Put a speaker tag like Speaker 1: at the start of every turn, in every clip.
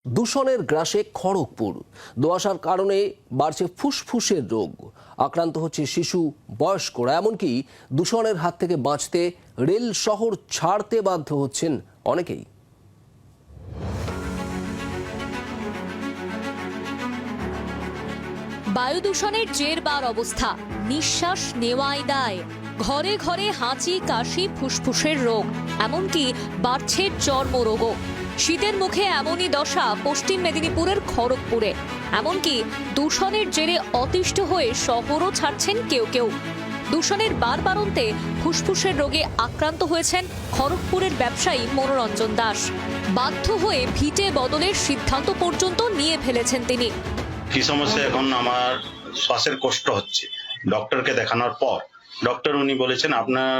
Speaker 1: দূষণের গ্রাসে খড়গপুর। দোআঁশার কারণে বাড়ছে ফুসফুসের রোগ, আক্রান্ত হচ্ছে শিশু, বয়স্করা। এমনকি দূষণের হাত থেকে বাঁচতে রেল শহর ছাড়তে বাধ্য হচ্ছেন অনেকেই।
Speaker 2: বায়ু দূষণের জেরবার অবস্থা, নিঃশ্বাস নেওয়াই দায়। ঘরে ঘরে হাঁচি, কাশি, ফুসফুসের রোগ, এমনকি বাড়ছে চর্মরোগও। শীতের মুখে এমনই দশা পশ্চিম মেদিনীপুরের খড়গপুরে। এমনকি দূষণের জেরে অতিষ্ঠ হয়ে শহরও ছাড়ছেন কেউ কেউ। দূষণের বারবারন্তে ফুসফুসের রোগে আক্রান্ত হয়েছেন খড়গপুরের ব্যবসায়ী মনোরঞ্জন দাস। বাধ্য হয়ে ভিটে বদলের সিদ্ধান্ত পর্যন্ত নিয়ে ফেলেছেন তিনি।
Speaker 3: কি সমস্যা, এখন আমার শ্বাসের কষ্ট হচ্ছে। ডক্টরকে দেখানোর পর ডক্টর উনি বলেছেন আপনার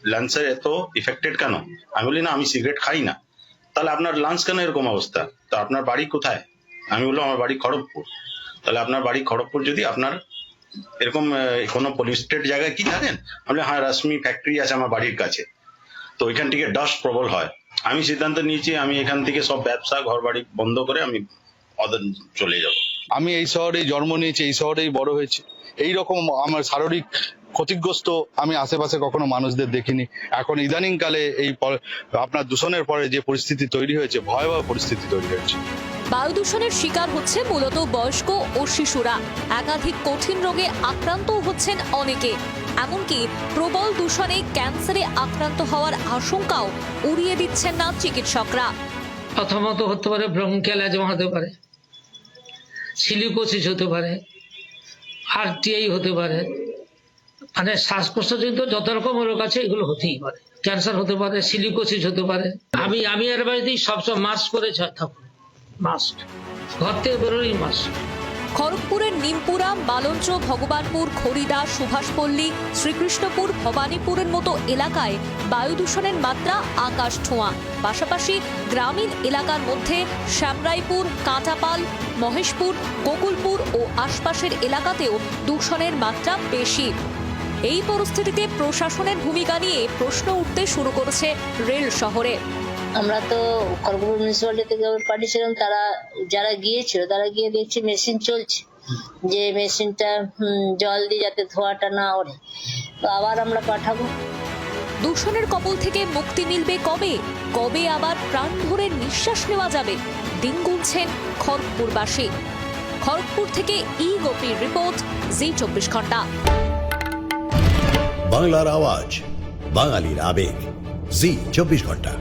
Speaker 3: লাংসে এত ইফেক্টেড কেন। আমি বলি না, আমি সিগারেট খাই না। তাহলে আপনার লাংস কেন এরকম অবস্থা? তো আপনার বাড়ি কোথায়? আমি বললাম আমার বাড়ি খড়গপুর। তাহলে আপনার বাড়ি খড়গপুর, যদি আপনার এরকম কোনো পলিউটেড জায়গায় কি থাকেন? আমি হ্যাঁ, রশ্মি ফ্যাক্টরি আছে আমার বাড়ির কাছে, তো ওইখান থেকে ডাস্ট প্রবল হয়। আমি সিদ্ধান্ত নিয়েছি আমি এখান থেকে সব ব্যবসা ঘর বাড়ি বন্ধ করে আমি চলে যাব।
Speaker 4: আমি এই শহরেই জন্ম নিয়েছি, এই শহরেই বড় হয়েছি। এইরকম আমার শারীরিক ক্ষতিগ্রস্ত আমি আশেপাশে কখনো মানুষদের দেখিনি। এখন ইদানিং কালে এই আপনার দূষণের পরে যে পরিস্থিতি তৈরি হয়েছে, ভয়াবহ পরিস্থিতি তৈরি হয়েছে।
Speaker 2: বায়ু দূষণের শিকার হচ্ছে মূলত বয়স্ক ও শিশুরা। একাধিক কঠিন রোগে আক্রান্ত হচ্ছেন অনেকে। এমনকি প্রবল দূষণে ক্যান্সারে আক্রান্ত হওয়ার আশঙ্কাও উড়িয়ে দিচ্ছেন না চিকিৎসকরা।
Speaker 5: প্রথমত হতে পারে ব্রঙ্কিয়াল অ্যাজমা, হতে পারে সিলিকোসিস, হতে পারে আরটিআই, হতে পারে, মানে শ্বাস প্রশ্বাসজনিত যত রকম রোগ আছে এগুলো হতেই পারে। ক্যান্সার হতে পারে, সিলিকোসিস হতে পারে। আমি এর বাড়িতেই সবসময় মাস্ক করে থাকুন, মাস্ক, ঘর থেকে বেরোলেই মাস্ক।
Speaker 2: খড়গপুরের নিমপুরা, মালঞ্চ, ভগবানপুর, খড়িদা, সুভাষপল্লী, শ্রীকৃষ্ণপুর, ভবানীপুরের মতো এলাকায় বায়ু দূষণের মাত্রা আকাশ ছোঁয়া। পাশাপাশি গ্রামীণ এলাকার মধ্যে শ্যামরাইপুর, কাঁটাপাল, মহেশপুর, গোকুলপুর ও আশপাশের এলাকাতেও দূষণের মাত্রা বেশি। এই পরিস্থিতিতে প্রশাসনের ভূমিকা নিয়ে প্রশ্ন উঠতে শুরু করেছে রেল শহরে।
Speaker 6: আমরা তো খড়গপুর মিউনিসিপ্যালিটি থেকে পাঠিয়েছিলাম, তারা যারা গিয়েছিল তারা গিয়ে দেখছি মেশিন চলছে, যে মেশিনটা জল দিয়ে যাতে ধোয়াটা না ওঠে, তো আবার আমরা পাঠাবো।
Speaker 2: দূষণের কবল থেকে মুক্তি মিলবে কবে? কবে আবার প্রাণ ভরে নিঃশ্বাস নেওয়া যাবে? দিন গুনছেন খড়গপুরবাসী। খড়গপুর থেকে গোপীর রিপোর্ট, জি24 ঘন্টা।
Speaker 7: বাংলার আওয়াজ, বাঙালির আবেগ, জি24 ঘন্টা।